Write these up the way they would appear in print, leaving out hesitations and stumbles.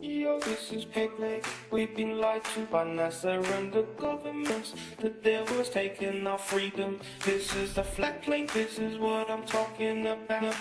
Yo, this is Pigleg. We've been lied to by NASA and the governments. The devil's taking our freedom. This is the flat plane. This is what I'm talking about.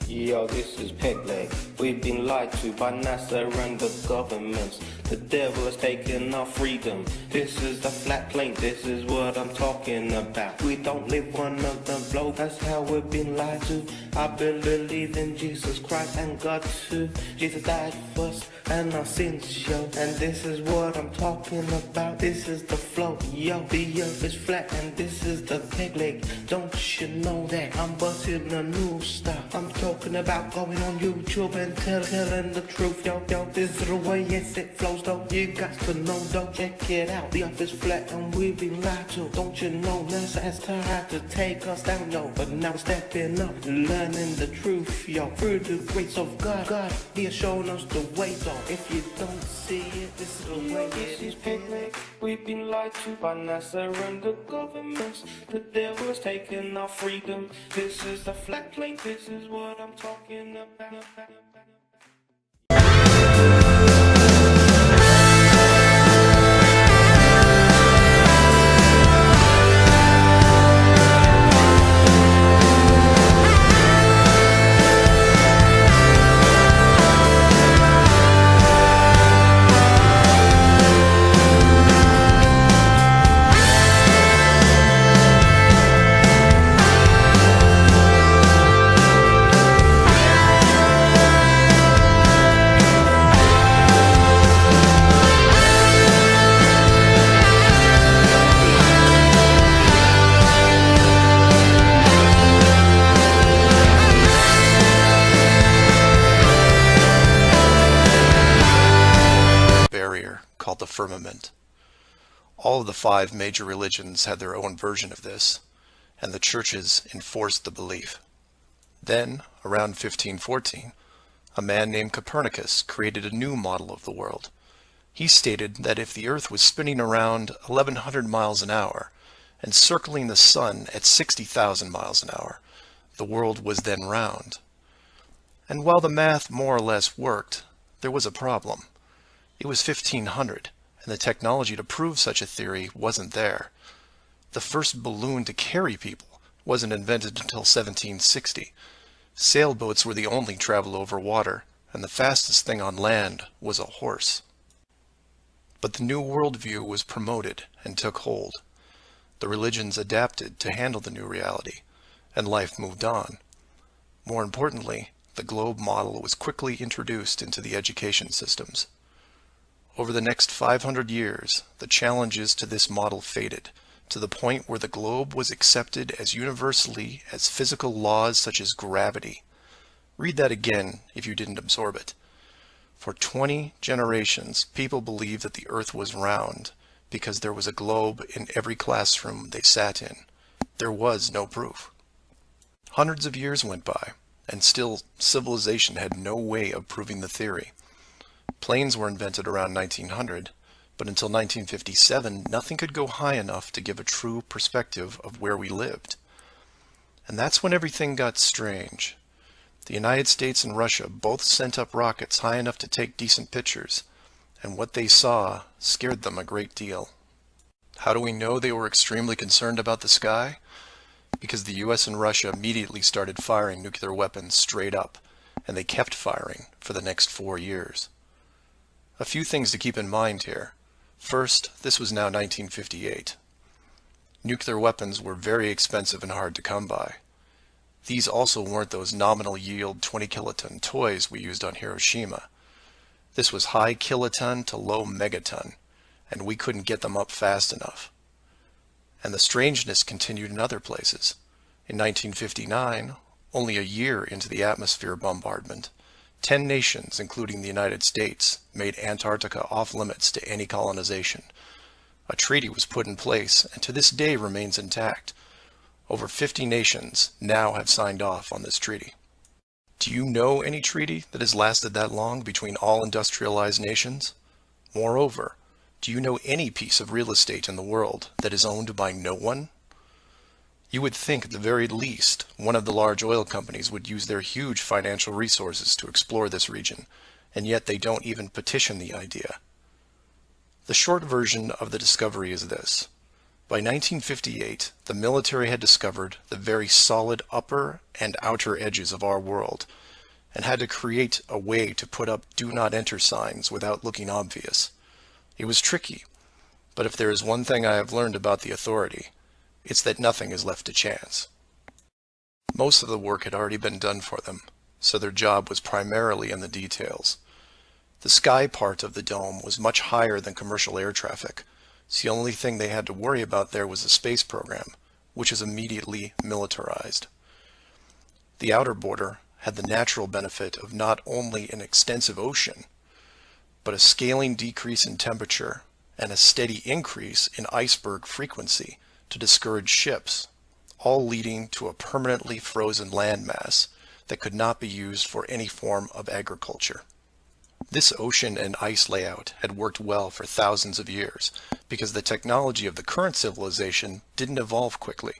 Yo, this is Pigleg. We've been lied to by NASA and the governments. The devil has taken our freedom. This is the flat plane. This is what I'm talking about. We don't live on the globe. That's how we've been lied to. I believe in Jesus Christ and God too. Jesus died for us and our sins, yo. And this is what I'm talking about. This is the flow, yo. The earth is flat and this is the Pigleg. Don't you know that I'm busting a new style? I'm talking about going on YouTube and telling the truth, yo. This is the way, yes, it flows, though. You got to know, though. Check it out. The earth is flat and we've been lied to. Don't you know NASA has tried to take us down, yo. But now we're stepping up, learning the truth, yo. Through the grace of God, He has shown us the way, though. If you don't see it, this is the way it is. Pigleg. We've been lied to by NASA and the governments. The devil's taking our freedom. This is the flat plane. This is what I'm talking about. Called the firmament. All of the 5 major religions had their own version of this, and the churches enforced the belief. Then, around 1514, a man named Copernicus created a new model of the world. He stated that if the Earth was spinning around 1100 miles an hour and circling the sun at 60,000 miles an hour, the world was then round. And while the math more or less worked, there was a problem. It was 1500, and the technology to prove such a theory wasn't there. The first balloon to carry people wasn't invented until 1760. Sailboats were the only travel over water, and the fastest thing on land was a horse. But the new worldview was promoted and took hold. The religions adapted to handle the new reality, and life moved on. More importantly, the globe model was quickly introduced into the education systems. Over the next 500 years, the challenges to this model faded, to the point where the globe was accepted as universally as physical laws such as gravity. Read that again if you didn't absorb it. For 20 generations, people believed that the Earth was round because there was a globe in every classroom they sat in. There was no proof. Hundreds of years went by, and still civilization had no way of proving the theory. Planes were invented around 1900, but until 1957, nothing could go high enough to give a true perspective of where we lived. And that's when everything got strange. The United States and Russia both sent up rockets high enough to take decent pictures, and what they saw scared them a great deal. How do we know they were extremely concerned about the sky? Because the US and Russia immediately started firing nuclear weapons straight up, and they kept firing for the next 4 years. A few things to keep in mind here. First, this was now 1958. Nuclear weapons were very expensive and hard to come by. These also weren't those nominal yield 20 kiloton toys we used on Hiroshima. This was high kiloton to low megaton, and we couldn't get them up fast enough. And the strangeness continued in other places. In 1959, only a year into the atmosphere bombardment, 10 nations, including the United States, made Antarctica off-limits to any colonization. A treaty was put in place and to this day remains intact. Over 50 nations now have signed off on this treaty. Do you know any treaty that has lasted that long between all industrialized nations? Moreover, do you know any piece of real estate in the world that is owned by no one? You would think at the very least one of the large oil companies would use their huge financial resources to explore this region and yet they don't even petition the idea. The short version of the discovery is this. By 1958, the military had discovered the very solid upper and outer edges of our world, and had to create a way to put up do not enter signs without looking obvious. It was tricky, but if there is one thing I have learned about the authority, it's that nothing is left to chance. Most of the work had already been done for them, so their job was primarily in the details. The sky part of the dome was much higher than commercial air traffic, so the only thing they had to worry about there was the space program, which is immediately militarized. The outer border had the natural benefit of not only an extensive ocean, but a scaling decrease in temperature and a steady increase in iceberg frequency to discourage ships, all leading to a permanently frozen landmass that could not be used for any form of agriculture. This ocean and ice layout had worked well for thousands of years because the technology of the current civilization didn't evolve quickly.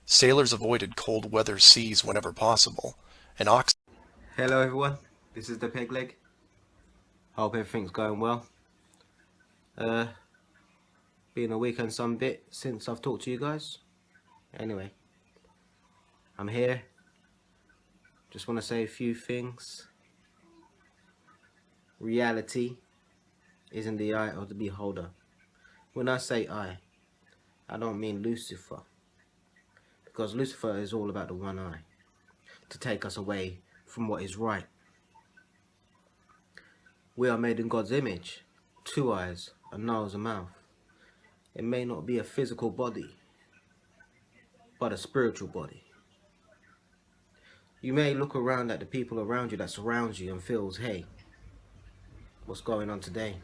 Sailors avoided cold weather seas whenever possible, and Hello everyone, this is the Peg Leg. Hope everything's going well. Been a week and some bit since I've talked to you guys. Anyway, I'm here. Just want to say a few things. Reality is in the eye of the beholder. When I say I don't mean Lucifer, because Lucifer is all about the one eye, to take us away from what is right. We are made in God's image, 2 eyes, a nose, a mouth. It may not be a physical body, but a spiritual body. You may look around at the people around you that surrounds you and feels, hey, what's going on today?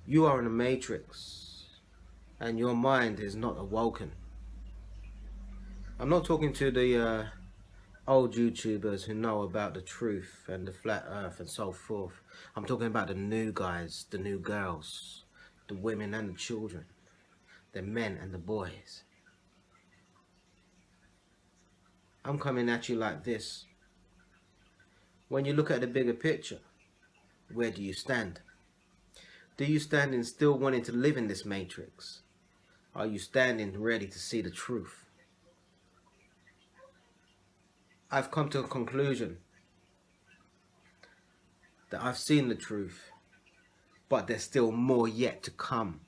You are in a matrix and your mind is not awoken. I'm not talking to the old YouTubers who know about the truth and the flat earth and so forth. I'm talking about the new guys, the new girls, the women and the children, the men and the boys. I'm coming at you like this. When you look at the bigger picture, where do you stand? Do you stand in still wanting to live in this matrix? Are you standing ready to see the truth? I've come to a conclusion that I've seen the truth, but there's still more yet to come.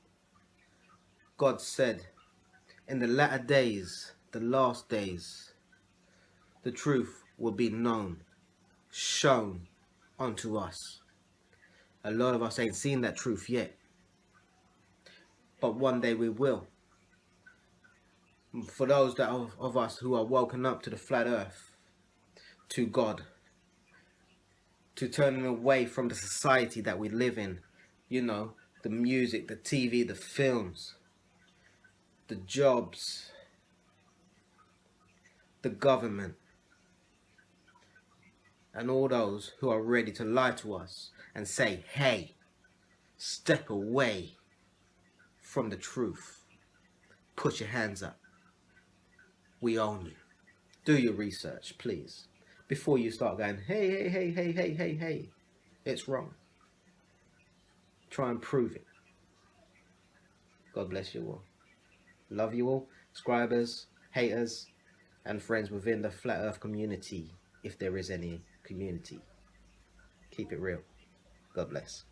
God said, in the latter days, the last days, the truth will be known, shown unto us. A lot of us ain't seen that truth yet, but one day we will. For those of us who are woken up to the flat earth, to God, to turning away from the society that we live in, you know, the music, the TV, the films, the jobs, the government, and all those who are ready to lie to us and say, hey, step away from the truth. Put your hands up. We own you. Do your research, please, before you start going, hey. It's wrong. Try and prove it. God bless you all. Love you all, subscribers, haters, and friends within the Flat Earth community, if there is any community. Keep it real. God bless.